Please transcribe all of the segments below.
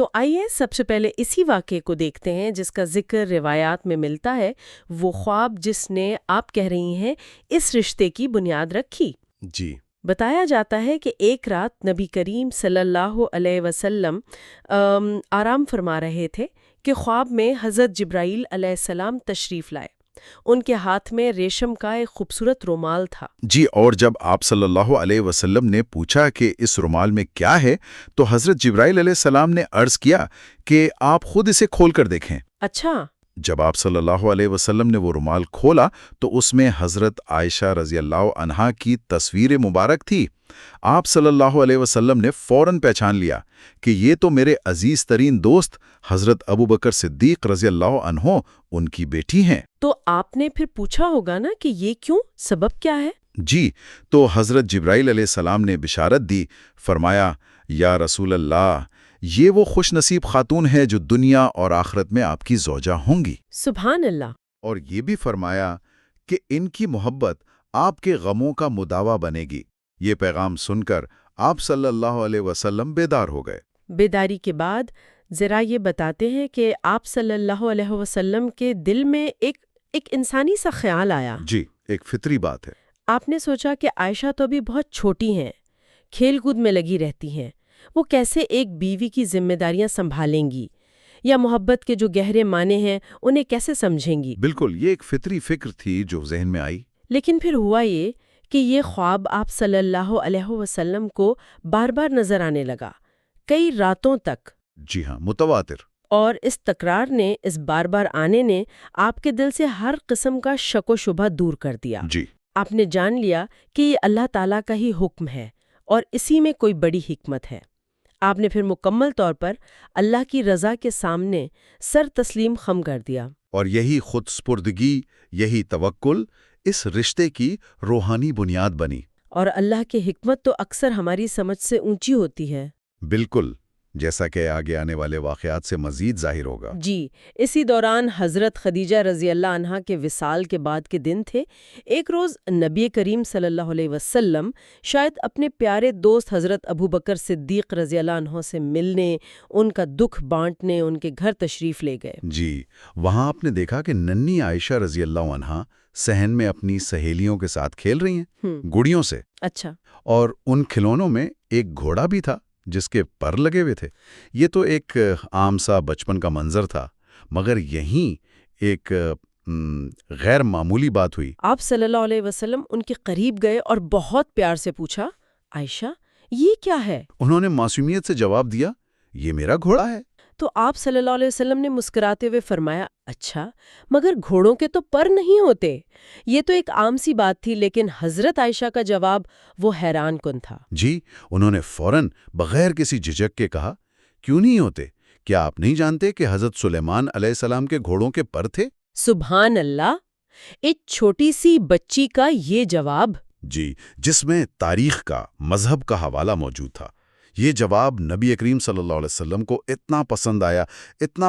تو آئیے سب سے پہلے اسی واقعے کو دیکھتے ہیں جس کا ذکر روایات میں ملتا ہے، وہ خواب جس نے آپ کہہ رہی ہیں اس رشتے کی بنیاد رکھی۔ جی بتایا جاتا ہے کہ ایک رات نبی کریم صلی اللہ علیہ وسلم آرام فرما رہے تھے کہ خواب میں حضرت جبرائیل علیہ السلام تشریف لائے۔ ان کے ہاتھ میں ریشم کا ایک خوبصورت رومال تھا۔ جی، اور جب آپ صلی اللہ علیہ وسلم نے پوچھا کہ اس رومال میں کیا ہے تو حضرت جبرائیل علیہ السلام نے عرض کیا کہ آپ خود اسے کھول کر دیکھیں۔ اچھا، جب آپ صلی اللہ علیہ وسلم نے وہ رومال کھولا تو اس میں حضرت عائشہ رضی اللہ عنہا کی تصویر مبارک تھی۔ آپ صلی اللہ علیہ وسلم نے فوراً پہچان لیا کہ یہ تو میرے عزیز ترین دوست حضرت ابوبکر صدیق رضی اللہ عنہ ان کی بیٹی ہیں۔ تو آپ نے پھر پوچھا ہوگا نا کہ یہ کیوں، سبب کیا ہے؟ جی، تو حضرت جبرائیل علیہ السلام نے بشارت دی، فرمایا یا رسول اللہ، یہ وہ خوش نصیب خاتون ہے جو دنیا اور آخرت میں آپ کی زوجہ ہوں گی۔ سبحان اللہ۔ اور یہ بھی فرمایا کہ ان کی محبت آپ کے غموں کا مداوا بنے گی۔ یہ پیغام سن کر آپ صلی اللہ علیہ وسلم بیدار ہو گئے۔ بیداری کے بعد ذرا یہ بتاتے ہیں کہ آپ صلی اللہ علیہ وسلم کے دل میں ایک انسانی سا خیال آیا۔ جی، ایک فطری بات ہے۔ آپ نے سوچا کہ عائشہ تو ابھی بہت چھوٹی ہیں، کھیل کود میں لگی رہتی ہیں، وہ کیسے ایک بیوی کی ذمہ داریاں سنبھالیں گی، یا محبت کے جو گہرے معنی ہیں انہیں کیسے سمجھیں گی۔ بالکل، یہ ایک فطری فکر تھی جو ذہن میں آئی۔ لیکن پھر ہوا یہ کہ یہ خواب آپ صلی اللہ علیہ وسلم کو بار بار نظر آنے لگا، کئی راتوں تک۔ جی ہاں، متواتر۔ اور اس تکرار نے، اس بار بار آنے نے آپ کے دل سے ہر قسم کا شک و شبہ دور کر دیا۔ جی، آپ نے جان لیا کہ یہ اللہ تعالیٰ کا ہی حکم ہے اور اسی میں کوئی بڑی حکمت ہے۔ آپ نے پھر مکمل طور پر اللہ کی رضا کے سامنے سر تسلیم خم کر دیا۔ اور یہی خود سپردگی، یہی توکل اس رشتے کی روحانی بنیاد بنی۔ اور اللہ کی حکمت تو اکثر ہماری سمجھ سے اونچی ہوتی ہے۔ بالکل، جیسا کہ آگے آنے والے واقعات سے مزید ظاہر ہوگا۔ جی، اسی دوران حضرت خدیجہ رضی اللہ عنہا کے وصال کے بعد کے دن تھے۔ ایک روز نبی کریم صلی اللہ علیہ وسلم شاید اپنے پیارے دوست حضرت ابوبکر صدیق رضی اللہ عنہ سے ملنے، ان کا دکھ بانٹنے ان کے گھر تشریف لے گئے۔ جی، وہاں آپ نے دیکھا کہ ننھی عائشہ رضی اللہ عنہا صحن میں اپنی سہیلیوں کے ساتھ کھیل رہی ہیں، گڑیوں سے۔ اچھا۔ اور ان کھلونوں میں ایک گھوڑا بھی تھا جس کے پر لگے ہوئے تھے۔ یہ تو ایک عام سا بچپن کا منظر تھا، مگر یہیں ایک غیر معمولی بات ہوئی۔ آپ صلی اللہ علیہ وسلم ان کے قریب گئے اور بہت پیار سے پوچھا، عائشہ یہ کیا ہے؟ انہوں نے معصومیت سے جواب دیا، یہ میرا گھوڑا ہے۔ تو آپ صلی اللہ علیہ وسلم نے مسکراتے ہوئے فرمایا، اچھا، مگر گھوڑوں کے تو پر نہیں ہوتے۔ یہ تو ایک عام سی بات تھی، لیکن حضرت عائشہ کا جواب وہ حیران کن تھا۔ جی، انہوں نے فوراً بغیر کسی جھجک کے کہا، کیوں نہیں ہوتے؟ کیا آپ نہیں جانتے کہ حضرت سلیمان علیہ السلام کے گھوڑوں کے پر تھے؟ سبحان اللہ! ایک چھوٹی سی بچی کا یہ جواب! جی، جس میں تاریخ کا، مذہب کا حوالہ موجود تھا۔ یہ جواب نبی کریم صلی اللہ علیہ وسلم کو اتنا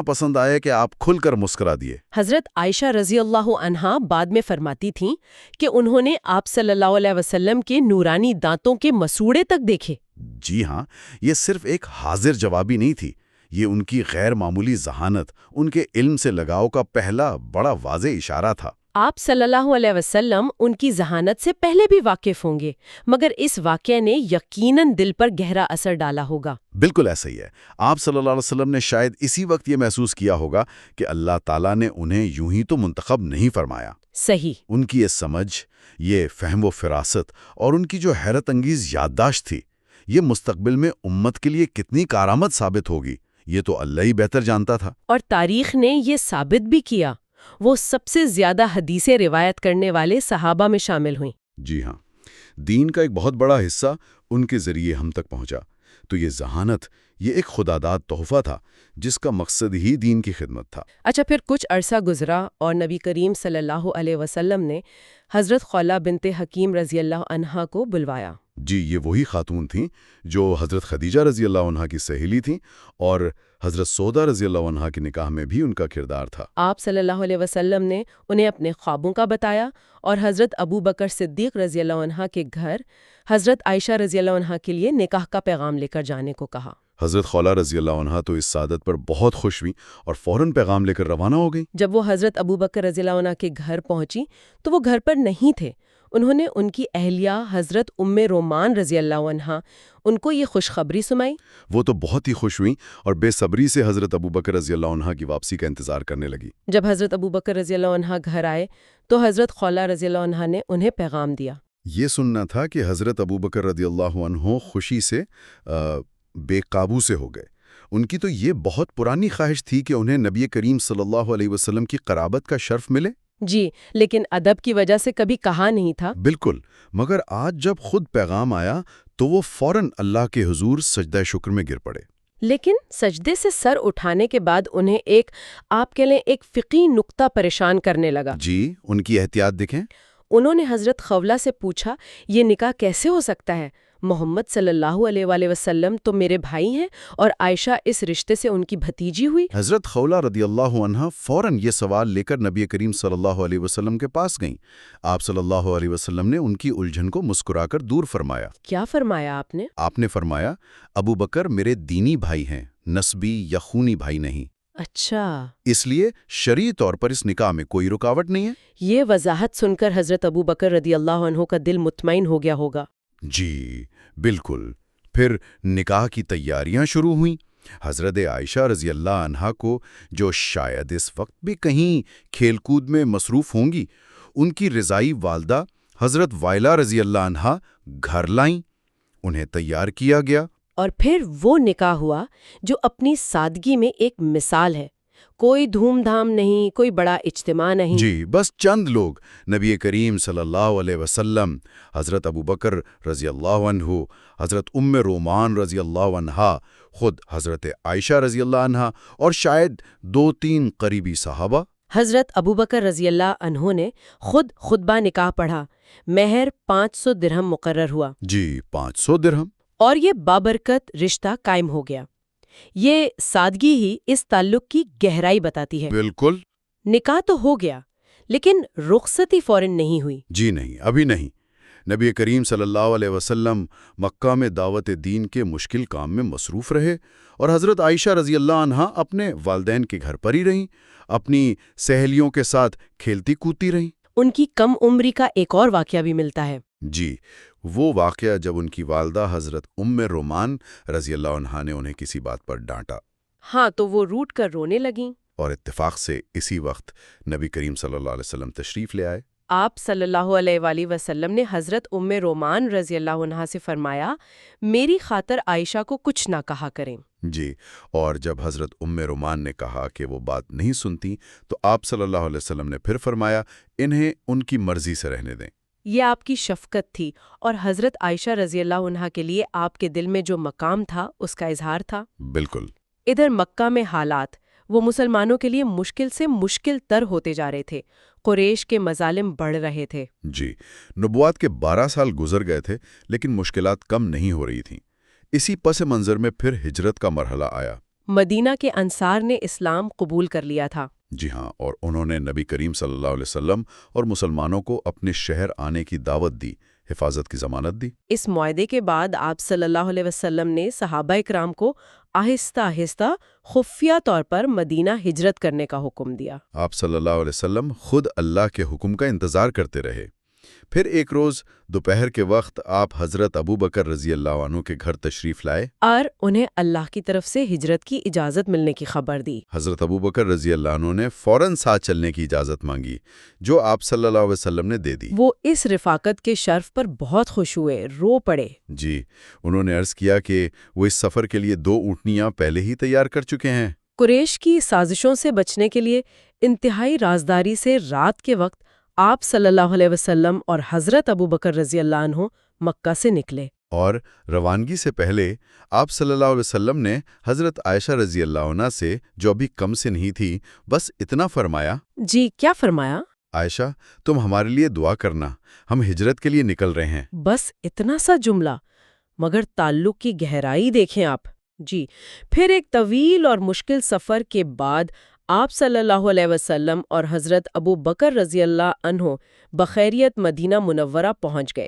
پسند آیا کہ آپ کھل کر مسکرا دیے۔ حضرت عائشہ رضی اللہ عنہا بعد میں فرماتی تھیں کہ انہوں نے آپ صلی اللہ علیہ وسلم کے نورانی دانتوں کے مسوڑے تک دیکھے۔ جی ہاں، یہ صرف ایک حاضر جوابی نہیں تھی، یہ ان کی غیر معمولی ذہانت، ان کے علم سے لگاؤ کا پہلا بڑا واضح اشارہ تھا۔ آپ صلی اللہ علیہ وسلم ان کی ذہانت سے پہلے بھی واقف ہوں گے، مگر اس واقعے نے یقیناً دل پر گہرا اثر ڈالا ہوگا۔ بالکل ایسا ہی ہے۔ آپ صلی اللہ علیہ وسلم نے شاید اسی وقت یہ محسوس کیا ہوگا کہ اللہ تعالیٰ نے انہیں یوں ہی تو منتخب نہیں فرمایا۔ صحیح۔ ان کی یہ سمجھ، یہ فہم و فراست اور ان کی جو حیرت انگیز یادداشت تھی، یہ مستقبل میں امت کے لیے کتنی کارآمد ثابت ہوگی، یہ تو اللہ ہی بہتر جانتا تھا۔ اور تاریخ نے یہ ثابت بھی کیا، وہ سب سے زیادہ حدیثیں روایت کرنے والے صحابہ میں شامل ہوئیں۔ جی ہاں، دین کا ایک بہت بڑا حصہ ان کے ذریعے ہم تک پہنچا۔ تو یہ ذہانت، یہ ایک خداداد تحفہ تھا جس کا مقصد ہی دین کی خدمت تھا۔ اچھا، پھر کچھ عرصہ گزرا اور نبی کریم صلی اللہ علیہ وسلم نے حضرت خولہ بنت حکیم رضی اللہ عنہا کو بلوایا۔ جی، یہ وہی خاتون تھیں جو حضرت خدیجہ رضی اللہ عنہا کی سہیلی تھیں، اور حضرت سودا رضی اللہ عنہا کے نکاح میں بھی ان کا کردار تھا۔ آپ صلی اللہ علیہ وسلم نے انہیں اپنے خوابوں کا بتایا اور حضرت ابو بکر صدیق رضی اللہ عنہ کے گھر حضرت عائشہ رضی اللہ عنہا کے لیے نکاح کا پیغام لے کر جانے کو کہا۔ حضرت خولا رضی اللہ عنہا تو اس سعادت پر بہت خوش ہوئی اور فوراً پیغام لے کر روانہ ہو گئی۔ جب وہ حضرت ابوبکر رضی اللہ عنہ کے گھر پہنچی تو وہ گھر پر نہیں تھے۔ انہوں نے ان کی اہلیہ حضرت ام رومان رضی اللہ عنہا ان کو یہ خوشخبری سنائی۔ وہ تو بہت ہی خوش ہوئیں اور بے صبری سے حضرت ابوبکر رضی اللہ عنہ کی واپسی کا انتظار کرنے لگی۔ جب حضرت ابوبکر رضی اللہ عنہ گھر آئے تو حضرت خولا رضی اللہ عنہ نے انہیں پیغام دیا۔ یہ سننا تھا کہ حضرت ابوبکر رضی اللہ عنہ خوشی سے بے قابو سے ہو گئے۔ ان کی تو یہ بہت پرانی خواہش تھی کہ انہیں نبی کریم صلی اللہ علیہ وسلم کی قرابت کا شرف ملے۔ جی، لیکن ادب کی وجہ سے کبھی کہا نہیں تھا۔ بالکل، مگر آج جب خود پیغام آیا تو وہ فوراً اللہ کے حضور سجدہ شکر میں گر پڑے۔ لیکن سجدے سے سر اٹھانے کے بعد انہیں آپ کہہ لیں ایک فقہی نکتہ پریشان کرنے لگا۔ جی، ان کی احتیاط دیکھیں۔ انہوں نے حضرت خولہ سے پوچھا، یہ نکاح کیسے ہو سکتا ہے؟ محمد صلی اللہ علیہ وآلہ وسلم تو میرے بھائی ہیں اور عائشہ اس رشتے سے ان کی بھتیجی ہوئی۔ حضرت خولا رضی اللہ عنہا فوراً یہ سوال لے کر نبی کریم صلی اللہ علیہ وسلم کے پاس گئیں۔ آپ صلی اللہ علیہ وسلم نے ان کی الجھن کو مسکرا کر دور فرمایا۔ کیا فرمایا آپ نے؟ آپ نے فرمایا، ابو بکر میرے دینی بھائی ہیں، نسبی یا خونی بھائی نہیں۔ اچھا، اس لیے شرعی طور پر اس نکاح میں کوئی رکاوٹ نہیں ہے۔ یہ وضاحت سن کر حضرت ابوبکر رضی اللہ عنہ کا دل مطمئن ہو گیا ہوگا۔ جی بالکل۔ پھر نکاح کی تیاریاں شروع ہوئیں۔ حضرت عائشہ رضی اللہ عنہا کو، جو شاید اس وقت بھی کہیں کھیل کود میں مصروف ہوں گی، ان کی رضائی والدہ حضرت وائلہ رضی اللہ عنہا گھر لائیں۔ انہیں تیار کیا گیا اور پھر وہ نکاح ہوا جو اپنی سادگی میں ایک مثال ہے۔ کوئی دھوم دھام نہیں، کوئی بڑا اجتماع نہیں۔ جی، بس چند لوگ، نبی کریم صلی اللہ علیہ وسلم، حضرت ابوبکر رضی اللہ عنہ، حضرت ام رومان رضی اللہ عنہا، خود حضرت عائشہ رضی اللہ عنہا اور شاید 2-3 قریبی صحابہ۔ حضرت ابوبکر رضی اللہ عنہ نے خود خطبہ نکاح پڑھا۔ مہر 500 درہم مقرر ہوا۔ جی، 500 درہم۔ اور یہ بابرکت رشتہ قائم ہو گیا۔ یہ سادگی ہی اس تعلق کی گہرائی بتاتی ہے۔ بالکل۔ نکاح تو ہو گیا، لیکن رخصتی فوراً نہیں ہوئی۔ جی نہیں، ابھی نہیں۔ نبی کریم صلی اللہ علیہ وسلم مکہ میں دعوت دین کے مشکل کام میں مصروف رہے اور حضرت عائشہ رضی اللہ عنہا اپنے والدین کے گھر پر ہی رہیں، اپنی سہیلیوں کے ساتھ کھیلتی کودتی رہیں۔ ان کی کم عمری کا ایک اور واقعہ بھی ملتا ہے۔ جی، وہ واقعہ جب ان کی والدہ حضرت ام رومان رضی اللہ عنہا نے انہیں کسی بات پر ڈانٹا۔ ہاں، تو وہ روٹ کر رونے لگیں۔ اور اتفاق سے اسی وقت نبی کریم صلی اللہ علیہ وسلم تشریف لے آئے۔ آپ صلی اللہ علیہ وآلہ وسلم نے حضرت ام رومان رضی اللہ عنہا سے فرمایا، میری خاطر عائشہ کو کچھ نہ کہا کریں۔ جی، اور جب حضرت ام رومان نے کہا کہ وہ بات نہیں سنتی تو آپ صلی اللہ علیہ وسلم نے پھر فرمایا، انہیں ان کی مرضی سے رہنے دیں۔ یہ آپ کی شفقت تھی اور حضرت عائشہ رضی اللہ عنہا کے لیے آپ کے دل میں جو مقام تھا اس کا اظہار تھا۔ بالکل۔ ادھر مکہ میں حالات وہ مسلمانوں کے لیے مشکل سے مشکل تر ہوتے جا رہے تھے۔ قریش کے مظالم بڑھ رہے تھے۔ جی، نبوات کے 12 سال گزر گئے تھے لیکن مشکلات کم نہیں ہو رہی تھیں۔ اسی پس منظر میں پھر ہجرت کا مرحلہ آیا۔ مدینہ کے انصار نے اسلام قبول کر لیا تھا۔ جی ہاں، اور انہوں نے نبی کریم صلی اللہ علیہ وسلم اور مسلمانوں کو اپنے شہر آنے کی دعوت دی، حفاظت کی ضمانت دی۔ اس معاہدے کے بعد آپ صلی اللہ علیہ وسلم نے صحابہ اکرام کو آہستہ آہستہ خفیہ طور پر مدینہ ہجرت کرنے کا حکم دیا۔ آپ صلی اللہ علیہ وسلم خود اللہ کے حکم کا انتظار کرتے رہے۔ پھر ایک روز دوپہر کے وقت آپ حضرت ابوبکر رضی اللہ عنہ کے گھر تشریف لائے اور انہیں اللہ کی طرف سے ہجرت کی اجازت ملنے کی خبر دی۔ حضرت ابوبکر رضی اللہ عنہ نے فوراً ساتھ چلنے کی اجازت مانگی، جو آپ صلی اللہ علیہ وسلم نے دے دی۔ وہ اس رفاقت کے شرف پر بہت خوش ہوئے، رو پڑے۔ جی، انہوں نے عرض کیا کہ وہ اس سفر کے لیے 2 اونٹنیاں پہلے ہی تیار کر چکے ہیں۔ قریش کی سازشوں سے بچنے کے لیے انتہائی رازداری سے رات کے وقت آپ صلی اللہ علیہ وسلم اور حضرت ابوبکر رضی اللہ عنہ مکہ سے نکلے۔ اور روانگی سے پہلے آپ صلی اللہ علیہ وسلم نے حضرت عائشہ رضی اللہ عنہا سے، جو ابھی کم سے نہیں تھی، بس اتنا فرمایا۔ جی، کیا فرمایا؟ عائشہ، تم ہمارے لیے دعا کرنا، ہم ہجرت کے لیے نکل رہے ہیں۔ بس اتنا سا جملہ، مگر تعلق کی گہرائی دیکھیں آپ۔ جی، پھر ایک طویل اور مشکل سفر کے بعد آپ صلی اللہ علیہ وسلم اور حضرت ابو بکر رضی اللہ عنہ بخیریت مدینہ منورہ پہنچ گئے۔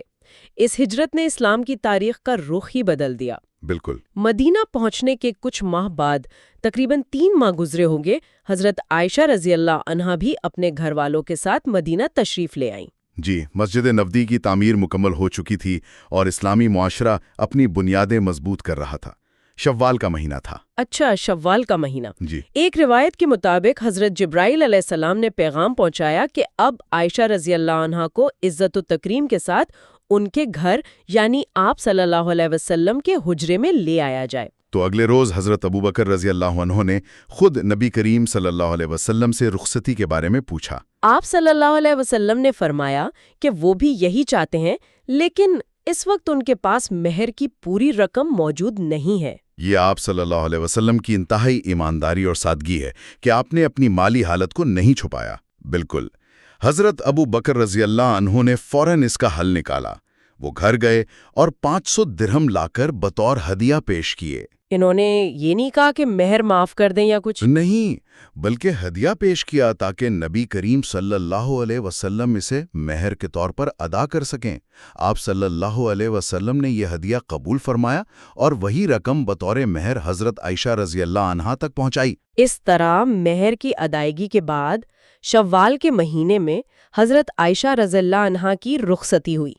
اس ہجرت نے اسلام کی تاریخ کا رخ ہی بدل دیا۔ بالکل۔ مدینہ پہنچنے کے کچھ ماہ بعد تقریباً 3 ماہ گزرے ہوں گے، حضرت عائشہ رضی اللہ عنہا بھی اپنے گھر والوں کے ساتھ مدینہ تشریف لے آئیں۔ جی، مسجد نبوی کی تعمیر مکمل ہو چکی تھی اور اسلامی معاشرہ اپنی بنیادیں مضبوط کر رہا تھا۔ شوال کا مہینہ تھا۔ اچھا، شوال کا مہینہ۔ جی۔ ایک روایت کے مطابق حضرت جبرائیل علیہ السلام نے پیغام پہنچایا کہ اب عائشہ رضی اللہ عنہا کو عزت و تکریم کے ساتھ ان کے گھر یعنی آپ صلی اللہ علیہ وسلم کے حجرے میں لے آیا جائے۔ تو اگلے روز حضرت ابوبکر رضی اللہ عنہ نے خود نبی کریم صلی اللہ علیہ وسلم سے رخصتی کے بارے میں پوچھا۔ آپ صلی اللہ علیہ وسلم نے فرمایا کہ وہ بھی یہی چاہتے ہیں، لیکن اس وقت ان کے پاس مہر کی پوری رقم موجود نہیں ہے۔ یہ آپ صلی اللہ علیہ وسلم کی انتہائی ایمانداری اور سادگی ہے کہ آپ نے اپنی مالی حالت کو نہیں چھپایا۔ بالکل۔ حضرت ابو بکر رضی اللہ عنہ نے فوراً اس کا حل نکالا۔ وہ گھر گئے اور 500 درہم لا کر بطور ہدیہ پیش کیے۔ انہوں نے یہ نہیں کہا کہ مہر معاف کر دیں یا کچھ؟ نہیں، بلکہ ہدیہ پیش کیا تاکہ نبی کریم صلی اللہ علیہ وسلم اسے مہر کے طور پر ادا کر سکیں۔ آپ صلی اللہ علیہ وسلم نے یہ ہدیہ قبول فرمایا اور وہی رقم بطور مہر حضرت عائشہ رضی اللہ عنہا تک پہنچائی۔ اس طرح مہر کی ادائیگی کے بعد شوال کے مہینے میں حضرت عائشہ رضی اللہ عنہا کی رخصتی ہوئی۔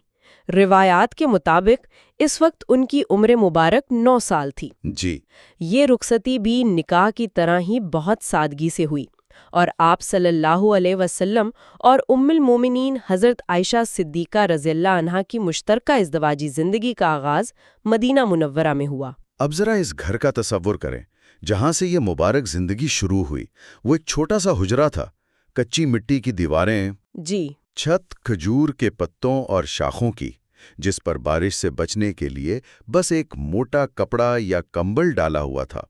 روایات کے مطابق اس وقت ان کی عمر مبارک 9 سال تھی۔ جی۔ یہ رخصتی بھی نکاح کی طرح ہی بہت سادگی سے ہوئی اور آپ صلی اللہ علیہ وسلم اور ام المومنین حضرت عائشہ صدیقہ رضی اللہ عنہا کی مشترکہ ازدواجی زندگی کا آغاز مدینہ منورہ میں ہوا۔ اب ذرا اس گھر کا تصور کریں جہاں سے یہ مبارک زندگی شروع ہوئی۔ وہ ایک چھوٹا سا حجرہ تھا، کچی مٹی کی دیواریں، جی، چھت کھجور کے پتوں اور شاخوں کی، جس پر بارش سے بچنے کے لیے بس ایک موٹا کپڑا یا کمبل ڈالا ہوا تھا۔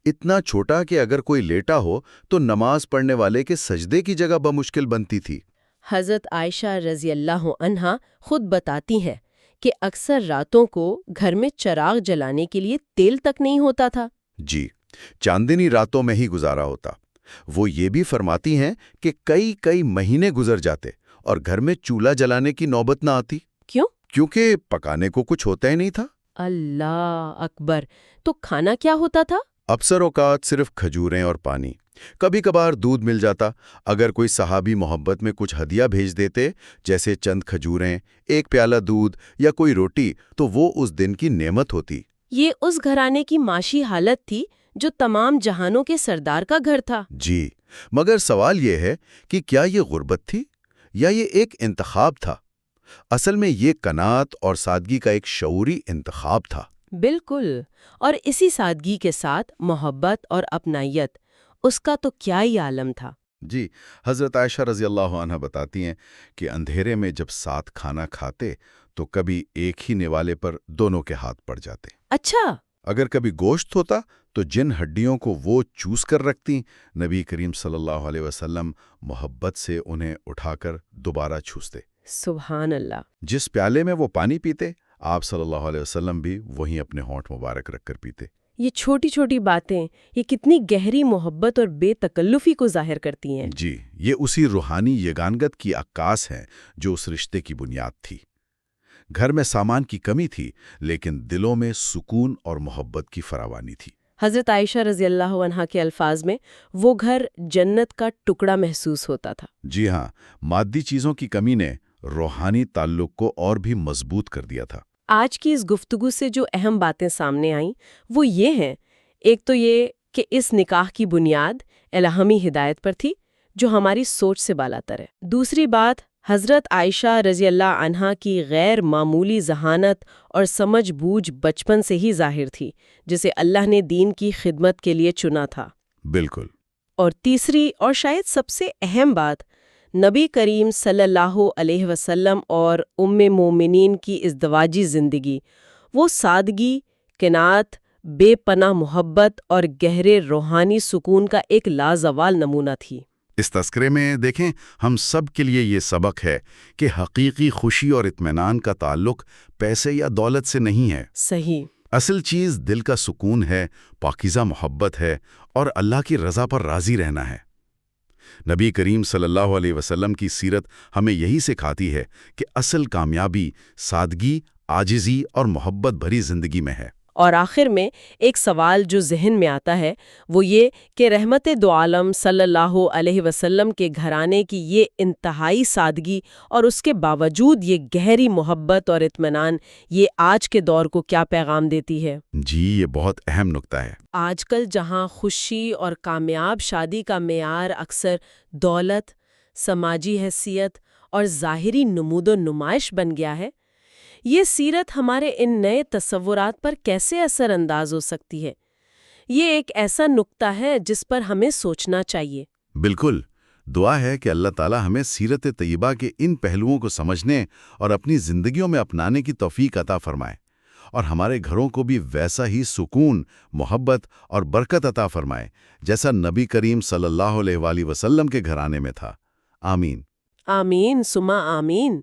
اتنا چھوٹا کہ اگر کوئی لیٹا ہو تو نماز پڑھنے والے کے سجدے کی جگہ بمشکل بنتی تھی۔ حضرت عائشہ رضی اللہ عنہا خود بتاتی ہیں کہ اکثر راتوں کو گھر میں چراغ جلانے کے لیے تیل تک نہیں ہوتا تھا۔ جی، چاندنی راتوں میں ہی گزارا ہوتا۔ وہ یہ بھی فرماتی ہیں کہ کئی مہینے گزر جاتے اور گھر میں چولہا جلانے کی نوبت نہ آتی۔ کیوں؟ کیونکہ پکانے کو کچھ ہوتا ہی نہیں تھا۔ اللہ اکبر! تو کھانا کیا ہوتا تھا؟ اکثر اوقات صرف کھجوریں اور پانی، کبھی کبھار دودھ مل جاتا۔ اگر کوئی صحابی محبت میں کچھ ہدیہ بھیج دیتے، جیسے چند کھجوریں، ایک پیالہ دودھ یا کوئی روٹی، تو وہ اس دن کی نعمت ہوتی۔ یہ اس گھرانے کی معاشی حالت تھی جو تمام جہانوں کے سردار کا گھر تھا۔ جی، مگر سوال یہ ہے کہ کیا یہ غربت تھی یا یہ ایک انتخاب تھا؟ اصل میں یہ قناعت اور سادگی کا ایک شعوری انتخاب تھا۔ بالکل، اور اسی سادگی کے ساتھ محبت اور اپنائیت، اس کا تو کیا ہی عالم تھا۔ جی، حضرت عائشہ رضی اللہ عنہ بتاتی ہیں کہ اندھیرے میں جب ساتھ کھانا کھاتے تو کبھی ایک ہی نوالے پر دونوں کے ہاتھ پڑ جاتے۔ اچھا! اگر کبھی گوشت ہوتا تو جن ہڈیوں کو وہ چوس کر رکھتی، نبی کریم صلی اللہ علیہ وسلم محبت سے انہیں اٹھا کر دوبارہ چھوستے۔ سبحان اللہ! جس پیالے میں وہ پانی پیتے، آپ صلی اللہ علیہ وسلم بھی وہیں اپنے ہونٹ مبارک رکھ کر پیتے۔ یہ چھوٹی چھوٹی باتیں یہ کتنی گہری محبت اور بے تکلفی کو ظاہر کرتی ہیں۔ جی، یہ اسی روحانی یگانگت کی عکاس ہے جو اس رشتے کی بنیاد تھی۔ گھر میں سامان کی کمی تھی، لیکن دلوں میں سکون اور محبت کی فراوانی تھی۔ حضرت عائشہ رضی اللہ عنہا کے الفاظ میں وہ گھر جنت کا ٹکڑا محسوس ہوتا تھا۔ جی ہاں، مادی چیزوں کی کمی نے روحانی تعلق کو اور بھی مضبوط کر دیا تھا۔ آج کی اس گفتگو سے جو اہم باتیں سامنے آئیں وہ یہ ہیں، ایک تو یہ کہ اس نکاح کی بنیاد الہامی ہدایت پر تھی جو ہماری سوچ سے بالاتر ہے۔ دوسری بات، حضرت عائشہ رضی اللہ عنہا کی غیر معمولی ذہانت اور سمجھ بوجھ بچپن سے ہی ظاہر تھی، جسے اللہ نے دین کی خدمت کے لیے چنا تھا۔ بالکل۔ اور تیسری اور شاید سب سے اہم بات، نبی کریم صلی اللہ علیہ وسلم اور ام مومنین کی ازدواجی زندگی، وہ سادگی، قناعت، بے پناہ محبت اور گہرے روحانی سکون کا ایک لازوال نمونہ تھی۔ اس تذکرے میں دیکھیں، ہم سب کے لیے یہ سبق ہے کہ حقیقی خوشی اور اطمینان کا تعلق پیسے یا دولت سے نہیں ہے۔ صحیح۔ اصل چیز دل کا سکون ہے، پاکیزہ محبت ہے اور اللہ کی رضا پر راضی رہنا ہے۔ نبی کریم صلی اللہ علیہ وسلم کی سیرت ہمیں یہی سکھاتی ہے کہ اصل کامیابی سادگی، عاجزی اور محبت بھری زندگی میں ہے۔ اور آخر میں ایک سوال جو ذہن میں آتا ہے وہ یہ کہ رحمت دو عالم صلی اللہ علیہ وسلم کے گھرانے کی یہ انتہائی سادگی اور اس کے باوجود یہ گہری محبت اور اطمینان یہ آج کے دور کو کیا پیغام دیتی ہے؟ جی، یہ بہت اہم نکتہ ہے۔ آج کل جہاں خوشی اور کامیاب شادی کا معیار اکثر دولت، سماجی حیثیت اور ظاہری نمود و نمائش بن گیا ہے، یہ سیرت ہمارے ان نئے تصورات پر کیسے اثر انداز ہو سکتی ہے؟ یہ ایک ایسا نکتہ ہے جس پر ہمیں سوچنا چاہیے۔ بالکل، دعا ہے کہ اللہ تعالی ہمیں سیرت طیبہ کے ان پہلوؤں کو سمجھنے اور اپنی زندگیوں میں اپنانے کی توفیق عطا فرمائے، اور ہمارے گھروں کو بھی ویسا ہی سکون، محبت اور برکت عطا فرمائے جیسا نبی کریم صلی اللہ علیہ وسلم کے گھرانے میں تھا۔ آمین۔ آمین ثم آمین۔